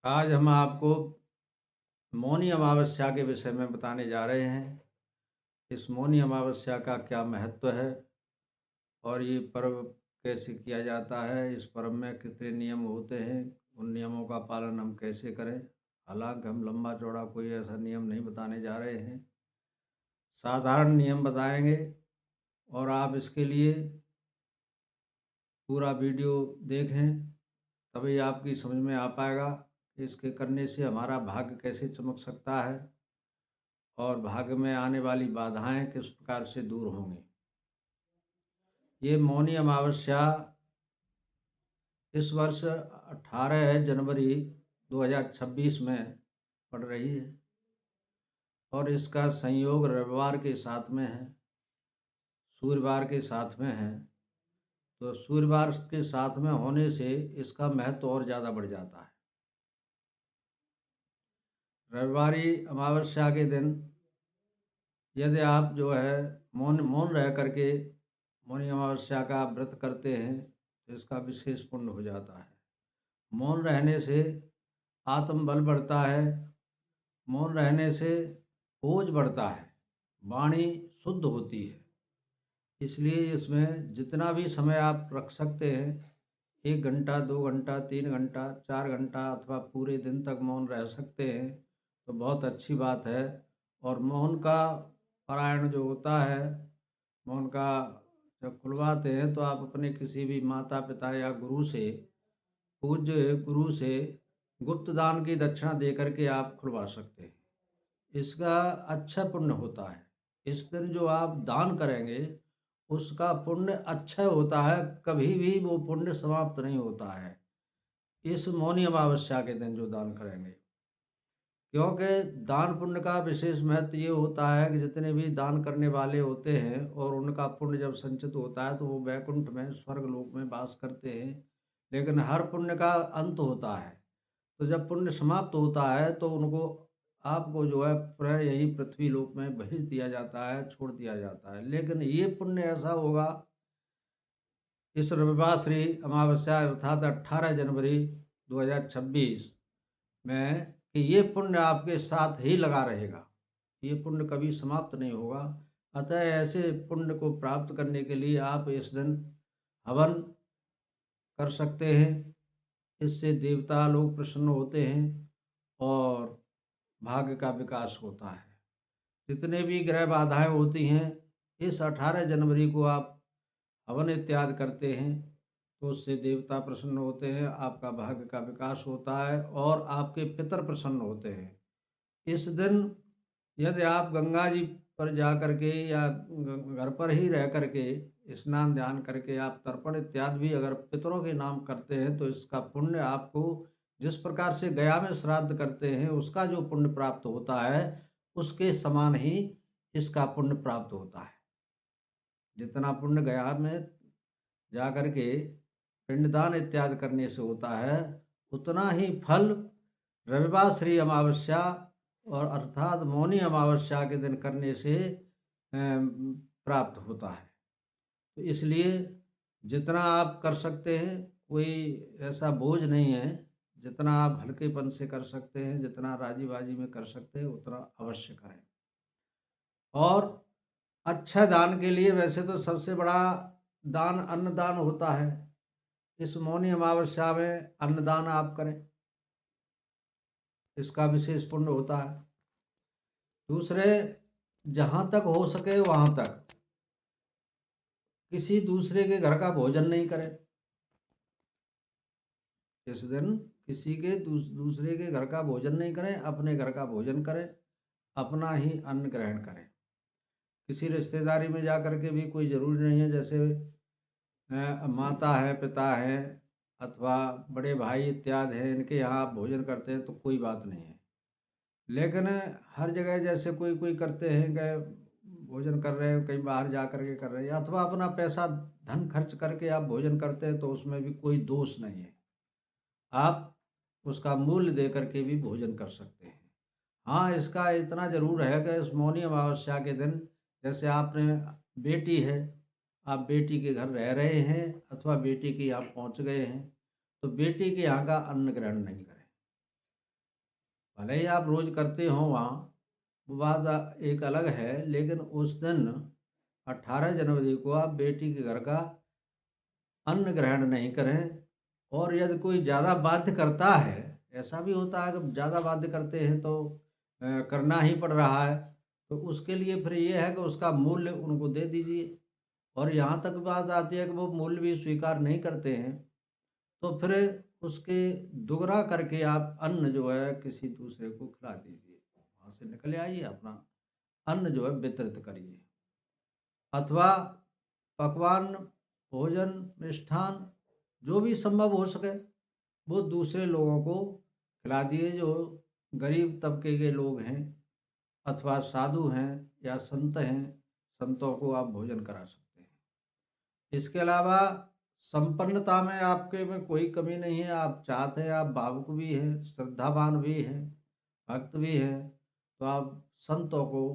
आज हम आपको मौनी अमावस्या के विषय में बताने जा रहे हैं। इस मौनी अमावस्या का क्या महत्व है और ये पर्व कैसे किया जाता है, इस पर्व में कितने नियम होते हैं, उन नियमों का पालन हम कैसे करें। हालांकि हम लंबा चौड़ा कोई ऐसा नियम नहीं बताने जा रहे हैं, साधारण नियम बताएंगे और आप इसके लिए पूरा वीडियो देखें, तभी आपकी समझ में आ पाएगा कि इसके करने से हमारा भाग्य कैसे चमक सकता है और भाग्य में आने वाली बाधाएं किस प्रकार से दूर होंगी। ये मौनी अमावस्या इस वर्ष 18 जनवरी 2026 में पड़ रही है और इसका संयोग रविवार के साथ में है, सूर्यवार के साथ में है। तो सूर्यवार के साथ में होने से इसका महत्व और ज़्यादा बढ़ जाता है। रविवारी अमावस्या के दिन यदि आप जो है मौन मौन रह करके मौनी अमावस्या का व्रत करते हैं तो इसका विशेष पुण्य हो जाता है। मौन रहने से आत्मबल बढ़ता है, मौन रहने से ओज बढ़ता है, वाणी शुद्ध होती है। इसलिए इसमें जितना भी समय आप रख सकते हैं, 1 घंटा 2 घंटा 3 घंटा 4 घंटा अथवा पूरे दिन तक मौन रह सकते हैं तो बहुत अच्छी बात है। और मौन का पारायण जो होता है, मौन का जब खुलवाते हैं तो आप अपने किसी भी माता पिता या गुरु से, पूज्य गुरु से गुप्त दान की दक्षिणा दे करके आप खुलवा सकते हैं। इसका अच्छा पुण्य होता है। इस दिन जो आप दान करेंगे उसका पुण्य अच्छा होता है, कभी भी वो पुण्य समाप्त नहीं होता है इस मौनी अमावस्या के दिन जो दान करेंगे। क्योंकि दान पुण्य का विशेष महत्व ये होता है कि जितने भी दान करने वाले होते हैं और उनका पुण्य जब संचित होता है तो वो वैकुंठ में, स्वर्ग लोक में वास करते हैं। लेकिन हर पुण्य का अंत होता है, तो जब पुण्य समाप्त होता है तो उनको, आपको जो है प्राय यही पृथ्वी लोक में भेज दिया जाता है, छोड़ दिया जाता है। लेकिन ये पुण्य ऐसा होगा इस रविवार श्री अमावस्या अर्थात 18 जनवरी 2026 में कि ये पुण्य आपके साथ ही लगा रहेगा, ये पुण्य कभी समाप्त नहीं होगा। अतः ऐसे पुण्य को प्राप्त करने के लिए आप इस दिन हवन कर सकते हैं। इससे देवता लोग प्रसन्न होते हैं और भाग्य का विकास होता है। जितने भी ग्रह बाधाएं होती हैं, इस 18 जनवरी को आप हवन इत्यादि करते हैं तो उससे देवता प्रसन्न होते हैं, आपका भाग्य का विकास होता है और आपके पितर प्रसन्न होते हैं। इस दिन यदि आप गंगा जी पर जा करके या घर पर ही रह करके स्नान ध्यान करके आप तर्पण इत्यादि भी अगर पितरों के नाम करते हैं तो इसका पुण्य आपको, जिस प्रकार से गया में श्राद्ध करते हैं उसका जो पुण्य प्राप्त होता है उसके समान ही इसका पुण्य प्राप्त होता है। जितना पुण्य गया में जा करके पिंडदान इत्यादि करने से होता है, उतना ही फल रविवार श्री अमावस्या और अर्थात मौनी अमावस्या के दिन करने से प्राप्त होता है। तो इसलिए जितना आप कर सकते हैं, कोई ऐसा बोझ नहीं है, जितना आप हल्केपन से कर सकते हैं, जितना राजी बाजी में कर सकते हैं उतना अवश्य करें। और अच्छा दान के लिए वैसे तो सबसे बड़ा दान अन्नदान होता है। इस मौनी अमावस्या में अन्नदान आप करें, इसका विशेष पुण्य होता है। दूसरे, जहाँ तक हो सके वहाँ तक किसी दूसरे के घर का भोजन नहीं करें। इस दिन किसी के दूसरे के घर का भोजन नहीं करें, अपने घर का भोजन करें, अपना ही अन्न ग्रहण करें। किसी रिश्तेदारी में जा कर के भी कोई ज़रूरी नहीं है, जैसे माता है, पिता है अथवा बड़े भाई इत्यादि हैं, इनके यहाँ आप भोजन करते हैं तो कोई बात नहीं है। लेकिन हर जगह जैसे कोई कोई करते हैं कि भोजन कर रहे हैं, कहीं बाहर जा कर के कर रहे हैं, अथवा अपना पैसा धन खर्च करके आप भोजन करते हैं तो उसमें भी कोई दोष नहीं है। आप उसका मूल्य दे करके भी भोजन कर सकते हैं। हाँ, इसका इतना ज़रूर है कि इस मौनी अमावस्या के दिन, जैसे आपने बेटी है, आप बेटी के घर रह रहे हैं अथवा बेटी के यहाँ पहुँच गए हैं, तो बेटी के यहाँ का अन्न ग्रहण नहीं करें। भले ही आप रोज़ करते हो वहाँ, वो बात एक अलग है, लेकिन उस दिन 18 जनवरी को आप बेटी के घर का अन्न ग्रहण नहीं करें। और यदि कोई ज़्यादा बाध्य करता है, ऐसा भी होता है कि ज़्यादा बाध्य करते हैं तो करना ही पड़ रहा है, तो उसके लिए फिर ये है कि उसका मूल्य उनको दे दीजिए। और यहाँ तक बात आती है कि वो मूल्य भी स्वीकार नहीं करते हैं, तो फिर उसके दुगना करके आप अन्न जो है किसी दूसरे को खिला दीजिए। वहाँ से निकल आइए, अपना अन्न जो है वितरित करिए। अथवा पकवान, भोजन, मिष्ठान जो भी संभव हो सके वो दूसरे लोगों को खिला दिए, जो गरीब तबके के लोग हैं अथवा साधु हैं या संत हैं, संतों को आप भोजन करा सकते हैं। इसके अलावा संपन्नता में आपके में कोई कमी नहीं है, आप चाहते हैं, आप भावुक भी हैं, श्रद्धावान भी हैं, भक्त भी हैं, तो आप संतों को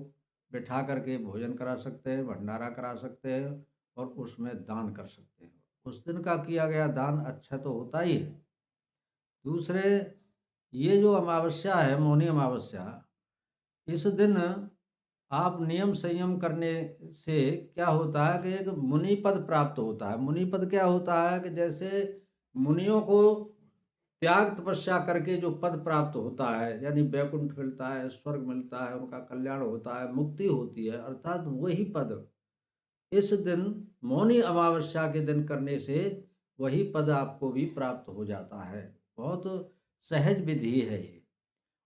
बिठा करके भोजन करा सकते हैं, भंडारा करा सकते हैं और उसमें दान कर सकते हैं। उस दिन का किया गया दान अच्छा तो होता ही है। दूसरे, ये जो अमावस्या है, मौनी अमावस्या, इस दिन आप नियम संयम करने से क्या होता है कि एक मुनि पद प्राप्त होता है। मुनि पद क्या होता है कि जैसे मुनियों को त्याग तपस्या करके जो पद प्राप्त होता है, यानी वैकुंठ मिलता है, स्वर्ग मिलता है, उनका कल्याण होता है, मुक्ति होती है, अर्थात वही पद इस दिन मौनी अमावस्या के दिन करने से वही पद आपको भी प्राप्त हो जाता है। बहुत सहज विधि है ये,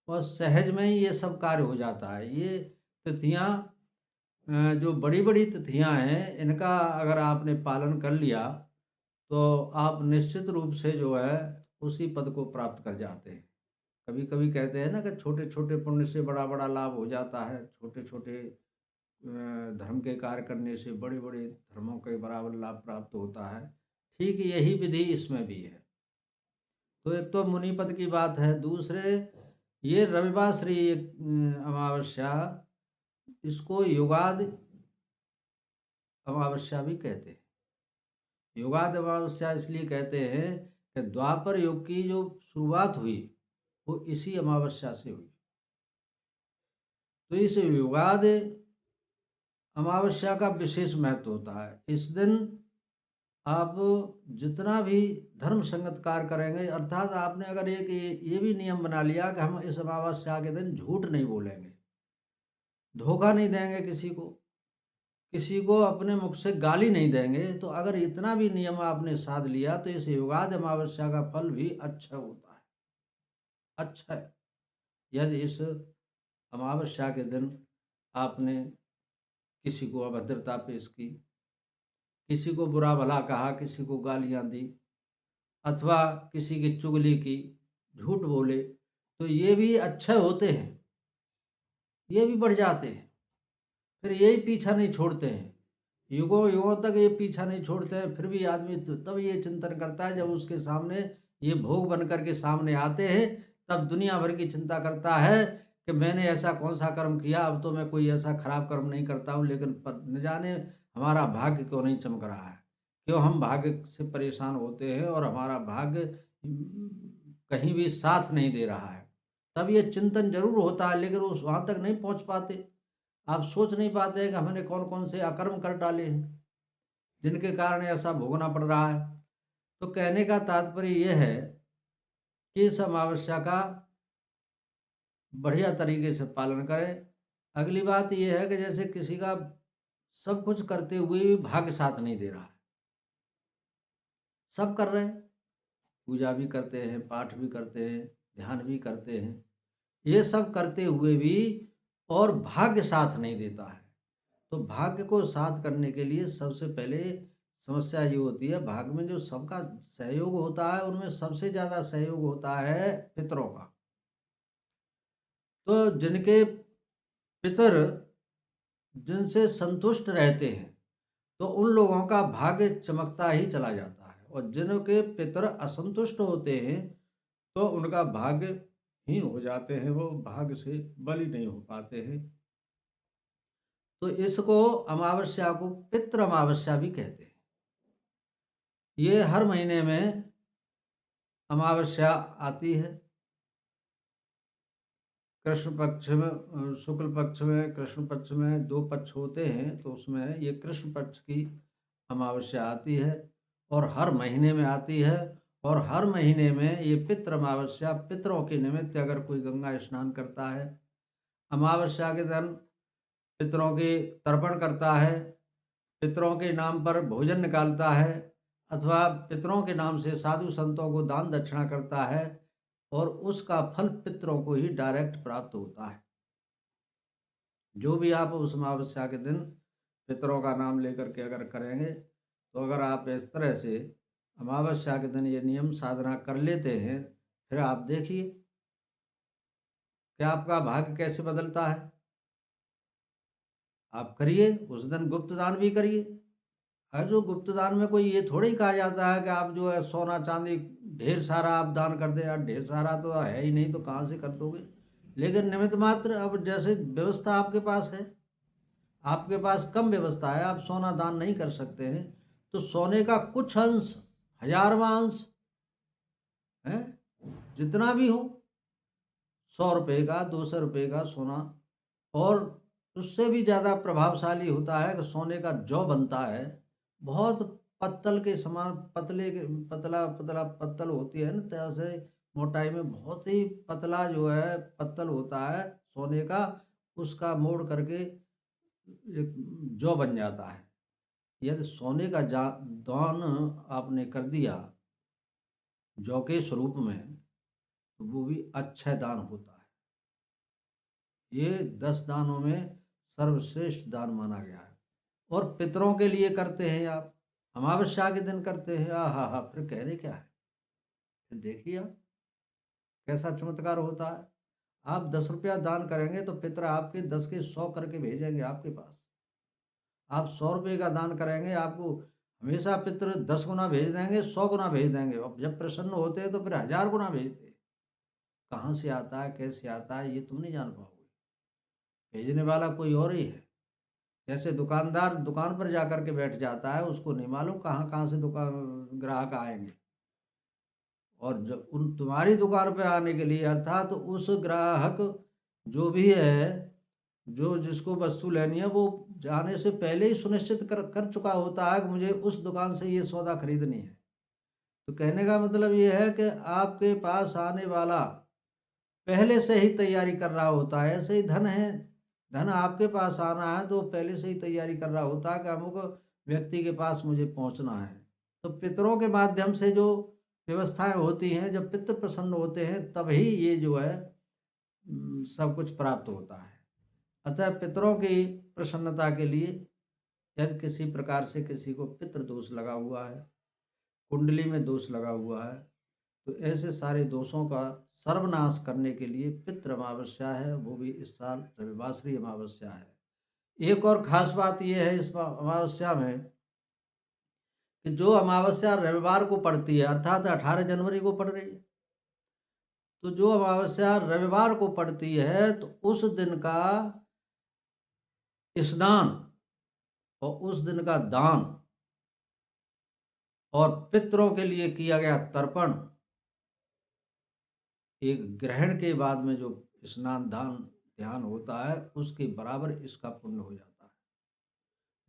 और सहज में ही ये सब कार्य हो जाता है। ये तिथियां जो बड़ी-बड़ी तिथियां हैं, इनका अगर आपने पालन कर लिया, तो आप निश्चित रूप से जो है उसी पद को प्राप्त कर जाते हैं। कभी-कभी कहते हैं ना कि छोटे-छोटे पुण्य से बड़ा-बड़ा लाभ हो जाता है, छोटे-छोटे धर्म के कार्य करने से बड़े-बड़े धर्मों के बराबर लाभ प्राप्त होता है। ठीक यही विधि इसमें भी है। तो एक तो मुनिपद की बात है, दूसरे ये रविवासरी अमावस्या, इसको युगादि अमावस्या भी कहते हैं। युगादि अमावस्या इसलिए कहते हैं कि द्वापर युग की जो शुरुआत हुई, वो इसी अमावस्या से हुई। तो इस युगादि अमावस्या का विशेष महत्व होता है। इस दिन आप जितना भी धर्म संगत कार्य करेंगे, अर्थात आपने अगर एक ये भी नियम बना लिया कि हम इस अमावस्या के दिन झूठ नहीं बोलेंगे, धोखा नहीं देंगे किसी को अपने मुख से गाली नहीं देंगे, तो अगर इतना भी नियम आपने साध लिया तो इस युगादि अमावस्या का फल भी अच्छा होता है। अच्छा है, यदि इस अमावस्या के दिन आपने किसी को अभद्रता पेश की, किसी को बुरा भला कहा, किसी को गालियाँ दी अथवा किसी की चुगली की, झूठ बोले, तो ये भी अच्छे होते हैं, ये भी बढ़ जाते हैं। फिर यही पीछा नहीं छोड़ते हैं, युगों युगों तक ये पीछा नहीं छोड़ते हैं। फिर भी आदमी तब ये चिंतन करता है जब उसके सामने ये भोग बन करके सामने आते हैं, तब दुनिया भर की चिंता करता है कि मैंने ऐसा कौन सा कर्म किया, अब तो मैं कोई ऐसा खराब कर्म नहीं करता हूँ, लेकिन न जाने हमारा भाग्य क्यों नहीं चमक रहा है, क्यों हम भाग्य से परेशान होते हैं और हमारा भाग्य कहीं भी साथ नहीं दे रहा है। तब ये चिंतन जरूर होता है, लेकिन उस वहाँ तक नहीं पहुँच पाते। आप सोच नहीं पाते हैं कि हमने कौन-कौन से अकर्म कर डाले हैं, जिनके कारण ऐसा भोगना पड़ रहा है। तो कहने का तात्पर्य ये है कि इस अमावस्या का बढ़िया तरीके से पालन करें। अगली बात ये है कि जैसे किसी का सब कुछ करते हुए भी भाग्य साथ नहीं दे रहा है। सब कर रहे हैं, पूजा भी करते हैं, पाठ भी करते हैं, ध्यान भी करते हैं। ये सब करते हुए भी और भाग्य साथ नहीं देता है। तो भाग्य को साथ करने के लिए सबसे पहले समस्या ये होती है, भाग्य में जो सबका सहयोग होता है उनमें सबसे ज़्यादा सहयोग होता है पितरों का। तो जिनके पितर जिनसे संतुष्ट रहते हैं, तो उन लोगों का भाग्य चमकता ही चला जाता है, और जिनके पितर असंतुष्ट होते हैं तो उनका भाग्य हीन हो जाते हैं, वो भाग्य से बलि नहीं हो पाते हैं। तो इसको अमावस्या को पितृ अमावस्या भी कहते हैं। ये हर महीने में अमावस्या आती है। कृष्ण पक्ष में शुक्ल पक्ष में, कृष्ण पक्ष में 2 पक्ष होते हैं, तो उसमें ये कृष्ण पक्ष की अमावस्या आती है और हर महीने में आती है। और हर महीने में ये पितृ अमावस्या, पितरों के निमित्त अगर कोई गंगा स्नान करता है, अमावस्या के दिन पितरों की तर्पण करता है, पितरों के नाम पर भोजन निकालता है, अथवा पितरों के नाम से साधु संतों को दान दक्षिणा करता है, और उसका फल पितरों को ही डायरेक्ट प्राप्त होता है। जो भी आप उस अमावस्या के दिन पितरों का नाम लेकर के अगर करेंगे, तो अगर आप इस तरह से अमावस्या के दिन ये नियम साधना कर लेते हैं, फिर आप देखिए कि आपका भाग्य कैसे बदलता है। आप करिए, उस दिन गुप्त दान भी करिए। और जो गुप्त दान में कोई ये थोड़ी कहा जाता है कि आप जो है सोना चांदी ढेर सारा आप दान कर दें, यार ढेर सारा तो है ही नहीं, तो कहाँ से कर दोगे। लेकिन निमित्त मात्र, अब जैसे व्यवस्था आपके पास है, आपके पास कम व्यवस्था है, आप सोना दान नहीं कर सकते हैं, तो सोने का कुछ अंश, हजारवां अंश है, जितना भी हो, 100 रुपये का, 200 रुपये का सोना। और उससे भी ज़्यादा प्रभावशाली होता है कि सोने का जौ बनता है, बहुत पत्तल के समान, पतले के पतला पतला पत्तल होती है ना, तरह से मोटाई में बहुत ही पतला जो है पत्तल होता है सोने का, उसका मोड़ करके एक जौ बन जाता है। यदि सोने का दान आपने कर दिया जौ के स्वरूप में, तो वो भी अच्छा दान होता है। ये 10 दानों में सर्वश्रेष्ठ दान माना गया है। और पितरों के लिए करते हैं आप, अमावस्या के दिन करते हैं, हा हा, फिर कह रहे क्या है। फिर देखिए आप कैसा चमत्कार होता है। आप 10 रुपया दान करेंगे तो पितर आपके 10 के 100 करके भेजेंगे आपके पास। आप 100 रुपये का दान करेंगे, आपको हमेशा पितर 10 गुना भेज देंगे, 100 गुना भेज देंगे। और जब प्रसन्न होते हैं तो फिर 1000 गुना भेजते हैं। कहाँ से आता है, कैसे आता है, ये तुम नहीं जान पाओगे। भेजने वाला कोई और ही है। जैसे दुकानदार दुकान पर जाकर के बैठ जाता है, उसको नहीं मालूम कहाँ कहाँ से दुकान ग्राहक आएंगे। और जब उन तुम्हारी दुकान पे आने के लिए, अर्थात उस ग्राहक जो भी है, जो जिसको वस्तु लेनी है, वो जाने से पहले ही सुनिश्चित कर चुका होता है कि मुझे उस दुकान से ये सौदा खरीदनी है। तो कहने का मतलब ये है कि आपके पास आने वाला पहले से ही तैयारी कर रहा होता है। ऐसे ही धन है, धन आपके पास आना है तो पहले से ही तैयारी कर रहा होता है कि अमुक व्यक्ति के पास मुझे पहुंचना है। तो पितरों के माध्यम से जो व्यवस्थाएं होती हैं, जब पितृ प्रसन्न होते हैं तभी ये जो है सब कुछ प्राप्त होता है। अतः पितरों की प्रसन्नता के लिए, यदि किसी प्रकार से किसी को पितृ दोष लगा हुआ है, कुंडली में दोष लगा हुआ है, तो ऐसे सारे दोषों का सर्वनाश करने के लिए पितृ अमावस्या है, वो भी इस साल रविवासरी अमावस्या है। एक और खास बात यह है इस अमावस्या में कि जो अमावस्या रविवार को पड़ती है, अर्थात 18 जनवरी को पड़ रही है, तो जो अमावस्या रविवार को पड़ती है, तो उस दिन का स्नान और उस दिन का दान और पितरों के लिए किया गया तर्पण, एक ग्रहण के बाद में जो स्नान दान ध्यान होता है, उसके बराबर इसका पुण्य हो जाता है।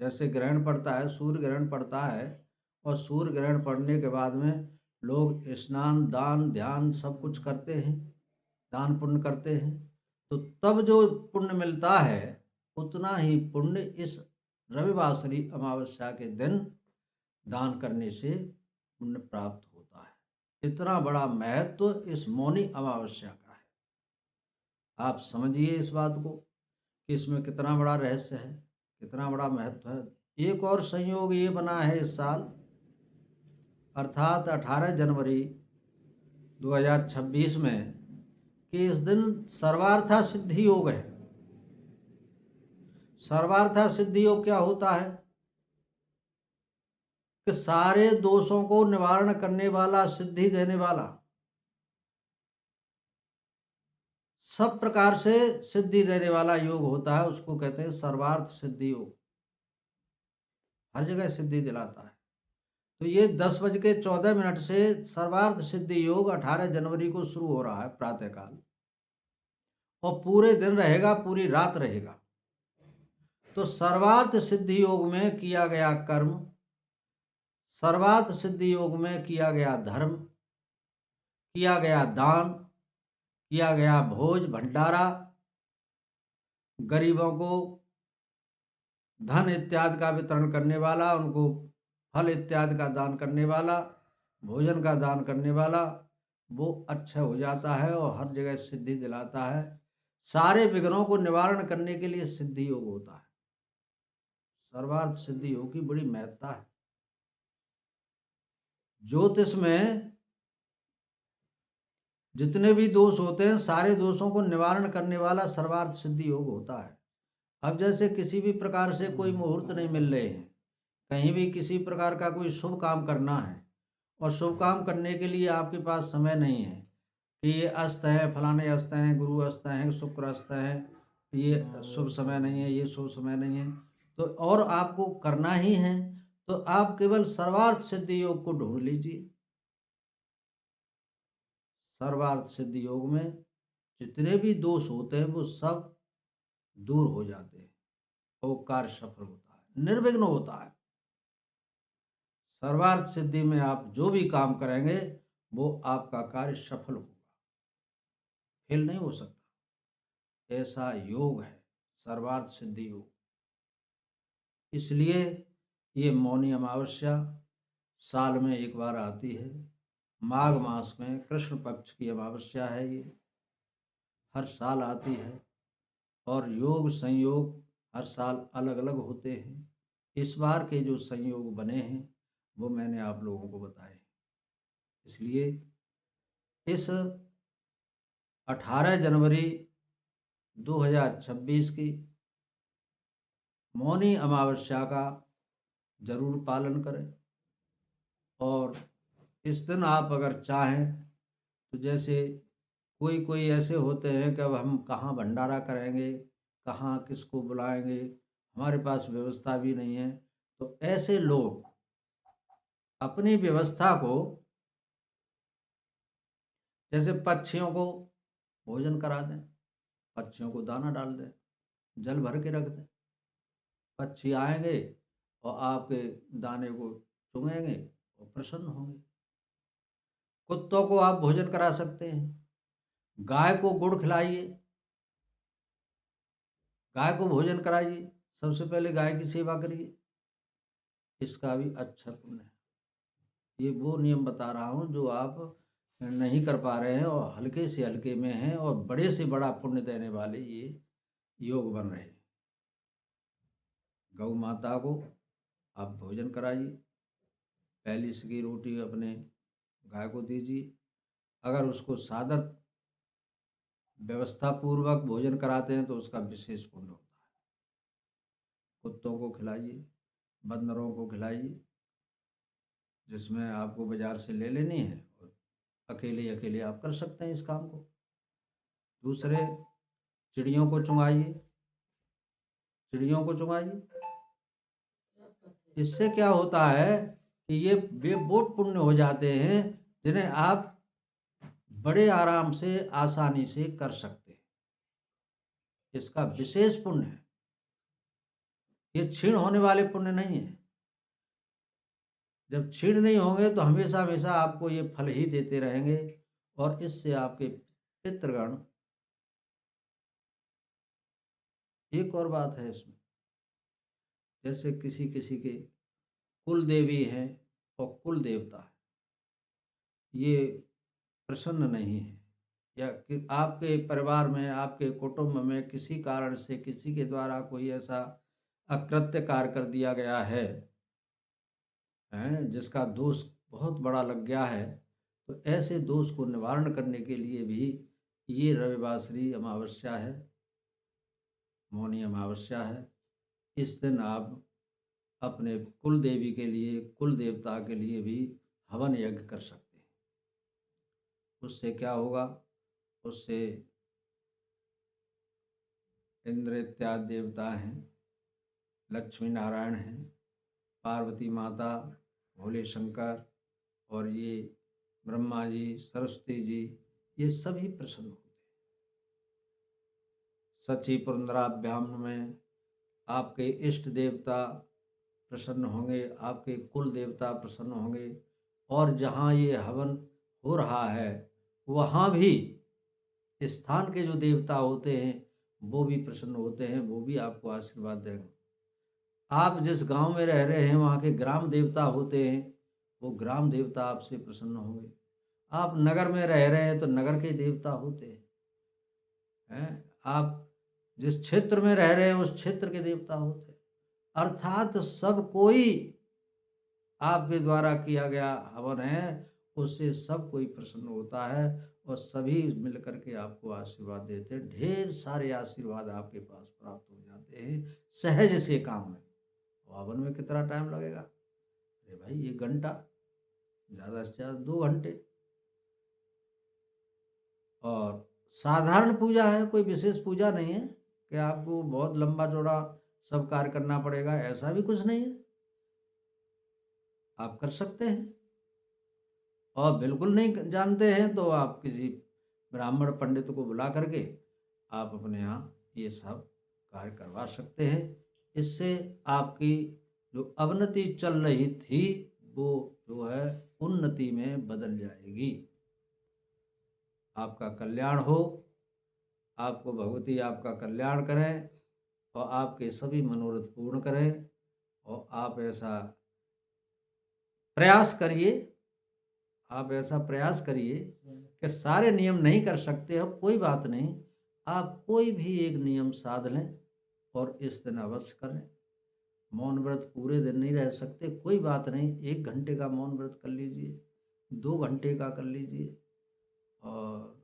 जैसे ग्रहण पड़ता है, सूर्य ग्रहण पड़ता है, और सूर्य ग्रहण पड़ने के बाद में लोग स्नान दान ध्यान सब कुछ करते हैं, दान पुण्य करते हैं, तो तब जो पुण्य मिलता है, उतना ही पुण्य इस रविवासरी अमावस्या के दिन दान करने से पुण्य प्राप्त होता है। इतना बड़ा महत्व इस मौनी अमावस्या का है। आप समझिए इस बात को कि इसमें कितना बड़ा रहस्य है, कितना बड़ा महत्व है। एक और संयोग ये बना है इस साल, अर्थात 18 जनवरी 2026 में, कि इस दिन सर्वार्था सिद्धि योग है। सर्वार्था सिद्धि योग क्या होता है कि सारे दोषों को निवारण करने वाला, सिद्धि देने वाला, सब प्रकार से सिद्धि देने वाला योग होता है, उसको कहते हैं सर्वार्थ सिद्धि योग। हर जगह सिद्धि दिलाता है। तो ये 10:14 से सर्वार्थ सिद्धि योग 18 जनवरी को शुरू हो रहा है प्रातःकाल, और पूरे दिन रहेगा, पूरी रात रहेगा। तो सर्वार्थ सिद्धि योग में किया गया कर्म, सर्वार्थ सिद्धि योग में किया गया धर्म, किया गया दान, किया गया भोज भंडारा, गरीबों को धन इत्यादि का वितरण करने वाला, उनको फल इत्यादि का दान करने वाला, भोजन का दान करने वाला, वो अच्छा हो जाता है और हर जगह सिद्धि दिलाता है। सारे विघ्नों को निवारण करने के लिए सिद्धि योग होता है। सर्वार्थ सिद्धि योग की बड़ी महत्ता है। ज्योतिष में जितने भी दोष होते हैं, सारे दोषों को निवारण करने वाला सर्वार्थ सिद्धि योग होता है। अब जैसे किसी भी प्रकार से कोई मुहूर्त नहीं मिल रहे हैं, कहीं भी किसी प्रकार का कोई शुभ काम करना है और शुभ काम करने के लिए आपके पास समय नहीं है कि ये अस्त है, फलाने अस्त हैं, गुरु अस्त हैं, शुक्र अस्त है, ये शुभ समय नहीं है, ये शुभ समय नहीं है, तो और आपको करना ही है, तो आप केवल सर्वार्थ सिद्धि योग को ढूंढ लीजिए। सर्वार्थ सिद्धि योग में जितने भी दोष होते हैं वो सब दूर हो जाते हैं और कार्य सफल होता है, निर्विघ्न होता है। सर्वार्थ सिद्धि में आप जो भी काम करेंगे वो आपका कार्य सफल होगा, फेल नहीं हो सकता। ऐसा योग है सर्वार्थ सिद्धि योग। इसलिए ये मौनी अमावस्या साल में एक बार आती है। माघ मास में कृष्ण पक्ष की अमावस्या है, ये हर साल आती है। और योग संयोग हर साल अलग अलग होते हैं। इस बार के जो संयोग बने हैं वो मैंने आप लोगों को बताए। इसलिए इस 18 जनवरी 2026 की मौनी अमावस्या का जरूर पालन करें। और इस दिन आप अगर चाहें तो जैसे कोई कोई ऐसे होते हैं कि अब हम कहाँ भंडारा करेंगे, कहाँ किसको बुलाएंगे, हमारे पास व्यवस्था भी नहीं है, तो ऐसे लोग अपनी व्यवस्था को, जैसे पक्षियों को भोजन करा दें, पक्षियों को दाना डाल दें, जल भर के रख दें, पक्षी आएंगे और आपके दाने को चुंगेंगे और प्रसन्न होंगे। कुत्तों को आप भोजन करा सकते हैं, गाय को गुड़ खिलाइए, गाय को भोजन कराइए, सबसे पहले गाय की सेवा करिए, इसका भी अच्छा पुण्य है। ये वो नियम बता रहा हूँ जो आप नहीं कर पा रहे हैं और हल्के से हल्के में हैं और बड़े से बड़ा पुण्य देने वाले ये योग बन रहे हैं। गौ माता को आप भोजन कराइए, पहली की रोटी अपने गाय को दीजिए। अगर उसको सादर व्यवस्था पूर्वक भोजन कराते हैं तो उसका विशेष पुण्य होता है। कुत्तों को खिलाइए, बंदरों को खिलाइए, जिसमें आपको बाजार से ले लेनी है, और अकेले अकेले आप कर सकते हैं इस काम को। दूसरे, चिड़ियों को चुंगाइए, चिड़ियों को चुंगाइए। इससे क्या होता है कि ये वे वो पुण्य हो जाते हैं जिन्हें आप बड़े आराम से आसानी से कर सकते हैं। इसका विशेष पुण्य है, ये क्षीण होने वाले पुण्य नहीं है। जब क्षीण नहीं होंगे तो हमेशा हमेशा आपको ये फल ही देते रहेंगे और इससे आपके पितृगण। एक और बात है इसमें, जैसे किसी किसी के कुल देवी हैं और कुल देवता है, ये प्रसन्न नहीं है, या कि आपके परिवार में, आपके कुटुंब में किसी कारण से किसी के द्वारा कोई ऐसा अकृत्य कार्य कर दिया गया है, हैं जिसका दोष बहुत बड़ा लग गया है, तो ऐसे दोष को निवारण करने के लिए भी ये रविवासरी अमावस्या है, मौनी अमावस्या है। इस दिन आप अपने कुल देवी के लिए, कुल देवता के लिए भी हवन यज्ञ कर सकते हैं। उससे क्या होगा, उससे इंद्र इत्यादि देवता हैं, लक्ष्मी नारायण हैं, पार्वती माता, भोले शंकर और ये ब्रह्मा जी, सरस्वती जी, ये सभी प्रसन्न होते हैं। सची पुनराभ्याम में आपके इष्ट देवता प्रसन्न होंगे, आपके कुल देवता प्रसन्न होंगे, और जहाँ ये हवन हो रहा है वहाँ भी स्थान के जो देवता होते हैं वो भी प्रसन्न होते हैं, वो भी आपको आशीर्वाद देंगे। आप जिस गांव में रह रहे हैं वहाँ के ग्राम देवता होते हैं, वो ग्राम देवता आपसे प्रसन्न होंगे। आप नगर में रह रहे हैं तो नगर के देवता होते हैं। आप जिस क्षेत्र में रह रहे हैं उस क्षेत्र के देवता होते हैं। अर्थात सब कोई आपके द्वारा किया गया हवन है, उससे सब कोई प्रसन्न होता है और सभी मिलकर के आपको आशीर्वाद देते हैं। ढेर सारे आशीर्वाद आपके पास प्राप्त हो जाते हैं सहज से काम में। हवन में कितना टाइम लगेगा? अरे भाई 1 घंटा, ज़्यादा से ज़्यादा 2 घंटे। और साधारण पूजा है, कोई विशेष पूजा नहीं है कि आपको बहुत लंबा चौड़ा सब कार्य करना पड़ेगा, ऐसा भी कुछ नहीं है। आप कर सकते हैं। और बिल्कुल नहीं जानते हैं तो आप किसी ब्राह्मण पंडित को बुला करके आप अपने यहाँ ये सब कार्य करवा सकते हैं। इससे आपकी जो अवनति चल रही थी वो जो है उन्नति में बदल जाएगी। आपका कल्याण हो, आपको भगवती आपका कल्याण करें और आपके सभी मनोरथ पूर्ण करें। और आप ऐसा प्रयास करिए, आप ऐसा प्रयास करिए कि सारे नियम नहीं कर सकते हो, कोई बात नहीं, आप कोई भी एक नियम साध लें और इस दिन अवश्य करें। मौन व्रत पूरे दिन नहीं रह सकते, कोई बात नहीं, 1 घंटे का मौन व्रत कर लीजिए, 2 घंटे का कर लीजिए। और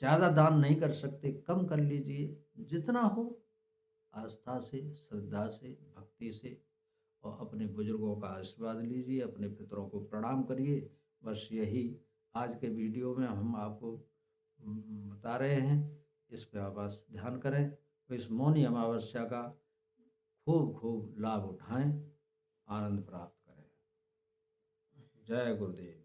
ज़्यादा दान नहीं कर सकते, कम कर लीजिए, जितना हो आस्था से, श्रद्धा से, भक्ति से। और अपने बुजुर्गों का आशीर्वाद लीजिए, अपने पितरों को प्रणाम करिए। बस यही आज के वीडियो में हम आपको बता रहे हैं। इस पर आप बस ध्यान करें तो इस मौनी अमावस्या का खूब खूब लाभ उठाएं, आनंद प्राप्त करें। जय गुरुदेव।